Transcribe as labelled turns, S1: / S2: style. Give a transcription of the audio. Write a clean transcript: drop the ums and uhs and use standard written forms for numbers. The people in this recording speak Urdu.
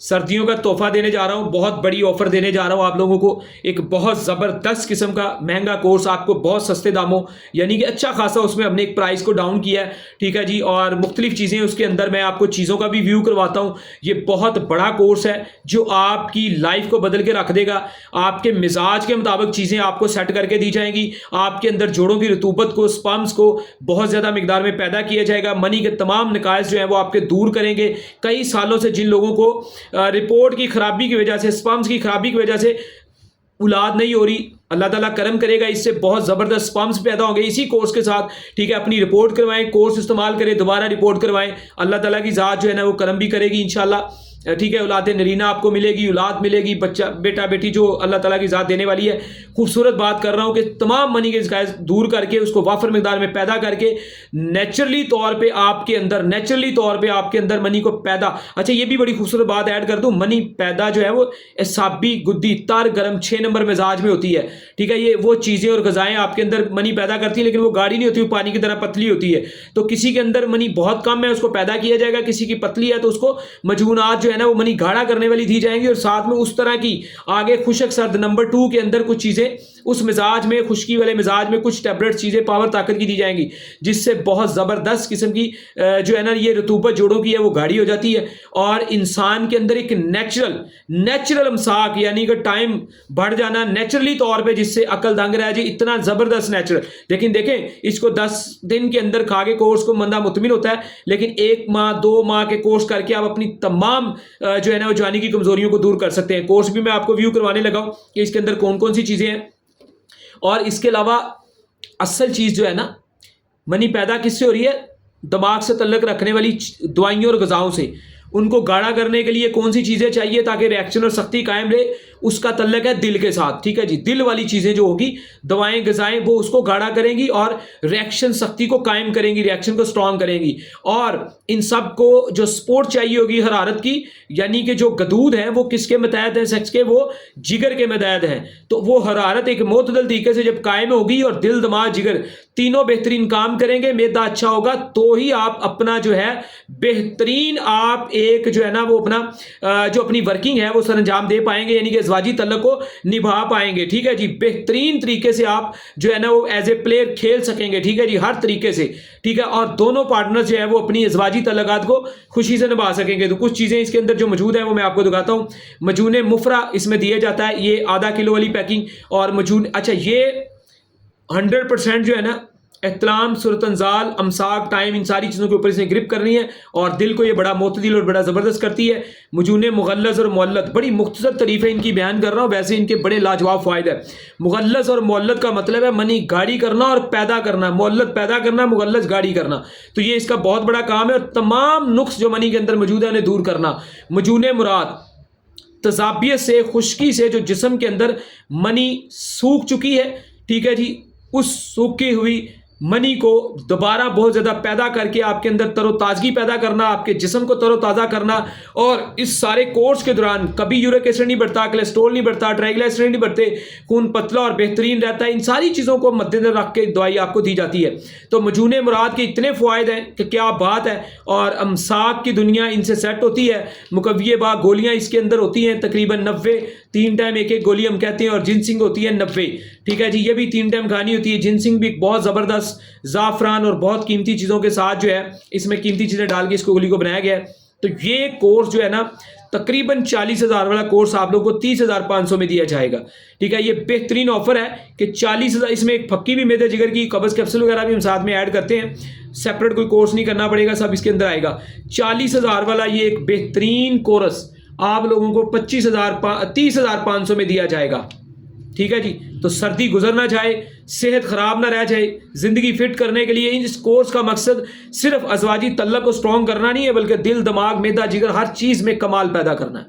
S1: سردیوں کا تحفہ دینے جا رہا ہوں, بہت بڑی آفر دینے جا رہا ہوں آپ لوگوں کو. ایک بہت زبردست قسم کا مہنگا کورس آپ کو بہت سستے داموں, یعنی کہ اچھا خاصا اس میں ہم نے ایک پرائز کو ڈاؤن کیا ہے, ٹھیک ہے جی. اور مختلف چیزیں اس کے اندر, میں آپ کو چیزوں کا بھی ویو کرواتا ہوں. یہ بہت بڑا کورس ہے جو آپ کی لائف کو بدل کے رکھ دے گا. آپ کے مزاج کے مطابق چیزیں آپ کو سیٹ کر کے دی جائیں گی. آپ کے اندر جوڑوں کی رطوبت کو, سپرمز کو بہت زیادہ مقدار میں پیدا کیا جائے گا. منی کے تمام نقائص جو ہیں وہ آپ کے دور کریں گے. کئی سالوں سے جن لوگوں کو رپورٹ کی خرابی کی وجہ سے, سپرمز کی خرابی کی وجہ سے اولاد نہیں ہو رہی, اللہ تعالیٰ کرم کرے گا, اس سے بہت زبردست سپرمز پیدا ہوں گے اسی کورس کے ساتھ, ٹھیک ہے. اپنی رپورٹ کروائیں, کورس استعمال کریں, دوبارہ رپورٹ کروائیں, اللہ تعالیٰ کی ذات جو ہے نا وہ کرم بھی کرے گی انشاءاللہ, ٹھیک ہے. اولاد نرینہ آپ کو ملے گی, اولاد ملے گی, بچہ بیٹا بیٹی جو اللہ تعالیٰ کی ذات دینے والی ہے. خوبصورت بات کر رہا ہوں کہ تمام منی کے نقائص دور کر کے, اس کو وافر مقدار میں پیدا کر کے, نیچرلی طور پہ آپ کے اندر منی کو پیدا. اچھا یہ بھی بڑی خوبصورت بات ایڈ کر دوں, منی پیدا جو ہے وہ اعصابی, گدی, تر, گرم 6 نمبر مزاج میں ہوتی ہے, ٹھیک ہے. یہ وہ چیزیں اور غذائیں آپ کے اندر منی پیدا کرتی ہیں, لیکن وہ گاڑی نہیں ہوتی, وہ پانی کی طرح پتلی ہوتی ہے. تو کسی کے اندر منی بہت کم ہے, اس کو پیدا کیا جائے گا. کسی کی پتلی ہے تو اس کو مجونات جو ہے نا وہ منی گاڑا کرنے والی دی جائیں گی, اور ساتھ میں اس طرح کی آگے خشک سرد نمبر 2 کے اندر کچھ چیزیں اس مزاج میں, خشکی والے مزاج میں کچھ ٹیبلٹ چیزیں پاور طاقت کی دی جائیں گی, جس سے بہت زبردست قسم کی جو ہے نا یہ رطوبت جوڑوں کی ہے وہ گاڑی ہو جاتی ہے. اور انسان کے اندر ایک نیچرل امساک, یعنی کہ ٹائم بڑھ جانا نیچرلی طور پہ, جس سے عقل دنگ رہ جائے, اتنا زبردست نیچرل. لیکن دیکھیں اس کو 10 دن کے اندر کھا کے کورس کو بندہ مطمئن ہوتا ہے, لیکن 1 ماہ 2 ماہ کے کورس کر کے آپ اپنی تمام جو ہے نا وہ جوانی کی کمزوریوں کو دور کر سکتے ہیں. کورس بھی میں آپ کو ویو کروانے لگا ہوں کہ اس کے اندر کون کون سی چیزیں ہیں. اور اس کے علاوہ اصل چیز جو ہے نا, منی پیدا کس سے ہو رہی ہے؟ دماغ سے تعلق رکھنے والی دوائیوں اور غذاؤں سے. ان کو گاڑا کرنے کے لیے کون سی چیزیں چاہیے تاکہ ریئیکشن اور سختی قائم رہے؟ اس کا تعلق ہے دل کے ساتھ, ٹھیک ہے جی. دل والی چیزیں جو ہوگی, دوائیں غذائیں, وہ اس کو گاڑا کریں گی اور ریئیکشن سختی کو قائم کریں گی, ریئیکشن کو سٹرونگ کریں گی. اور ان سب کو جو سپورٹ چاہیے ہوگی حرارت کی, یعنی کہ جو غدود ہیں وہ کس کے متحد ہیں سیکس کے؟ وہ جگر کے متحد ہیں. تو وہ حرارت ایک معتدل طریقے سے جب قائم ہوگی اور دل, دماغ, جگر تینوں بہترین کام کریں گے, معدہ اچھا ہوگا, تو ہی آپ اپنا جو ہے بہترین آپ ایک جو ہے نا وہ اپنا جو اپنی ورکنگ ہے وہ سر انجام دے پائیں گے, یعنی کہ ازواجی تعلق کو نبھا پائیں گے, ٹھیک ہے جی. بہترین طریقے سے آپ جو ہے نا وہ ایز اے پلیئر کھیل سکیں گے, ٹھیک ہے جی, ہر طریقے سے, ٹھیک ہے. اور دونوں پارٹنر جو ہے وہ اپنی ازواجی تعلقات کو خوشی سے نبھا سکیں گے. تو کچھ چیزیں اس کے اندر جو موجود ہیں وہ میں آپ کو دکھاتا ہوں. مجون مفرا اس میں دیا جاتا ہے, یہ آدھا کلو والی پیکنگ. اور مجون, اچھا یہ 100% جو ہے نا احتلام, صورت انزال, امساک, ٹائم, ان ساری چیزوں کے اوپر اس نے گرپ کرنی ہے, اور دل کو یہ بڑا معتدل اور بڑا زبردست کرتی ہے. مجون مغلظ اور مولد, بڑی مختصر تعریفیں ان کی بیان کر رہا ہوں, ویسے ان کے بڑے لاجواب فوائد ہیں. مغلظ اور مولد کا مطلب ہے منی گاڑی کرنا اور پیدا کرنا, مولد پیدا کرنا, مغلظ گاڑی کرنا. تو یہ اس کا بہت بڑا کام ہے, اور تمام نقص جو منی کے اندر موجود ہے انہیں دور کرنا. مجون مراد, تذابیت سے, خشکی سے, جو جسم کے اندر منی سوکھ چکی ہے, ٹھیک ہے جی, اس سوکھی ہوئی منی کو دوبارہ بہت زیادہ پیدا کر کے آپ کے اندر تر و تازگی پیدا کرنا, آپ کے جسم کو تر و تازہ کرنا. اور اس سارے کورس کے دوران کبھی یورک ایسڈ نہیں بڑھتا, کولیسٹرول نہیں بڑھتا, ٹرائیگلائسیرائڈ نہیں بڑھتے, خون پتلا اور بہترین رہتا ہے. ان ساری چیزوں کو مد نظر رکھ کے دوائی آپ کو دی جاتی ہے. تو مجون مراد کے اتنے فوائد ہیں کہ کیا بات ہے. اور امساک کی دنیا ان سے سیٹ ہوتی ہے. مقوی با گولیاں اس کے اندر ہوتی ہیں تقریباً 90, 3 ٹائم ایک گولی ہم کہتے ہیں. اور جنسنگ ہوتی ہے 90, ٹھیک ہے جی, یہ بھی 3 ٹائم کھانی ہوتی ہے. جنسنگ بھی بہت زبردست زعفران اور بہت قیمتی چیزوں کے ساتھ جو ہے اس میں قیمتی چیزیں ڈال کے اس کو گولی کو بنایا گیا ہے. تو یہ کورس جو ہے نا تقریباً 40,000 والا کورس آپ لوگوں کو 30,500 میں دیا جائے گا, ٹھیک ہے. یہ بہترین آفر ہے کہ 40,000, اس میں ایک پھکی بھی میدے جگر کی قبض کیپسول وغیرہ بھی ہم ساتھ میں ایڈ کرتے ہیں. سیپریٹ کوئی کورس نہیں کرنا پڑے گا, سب اس کے اندر آئے گا. 40,000 والا یہ ایک بہترین کورس آپ لوگوں کو 30,500 میں دیا جائے گا, ٹھیک ہے جی. تو سردی گزر نہ جائے, صحت خراب نہ رہ جائے, زندگی فٹ کرنے کے لیے اس کورس کا مقصد صرف ازواجی تعلق کو سٹرونگ کرنا نہیں ہے, بلکہ دل, دماغ, معدہ, جگر, ہر چیز میں کمال پیدا کرنا ہے.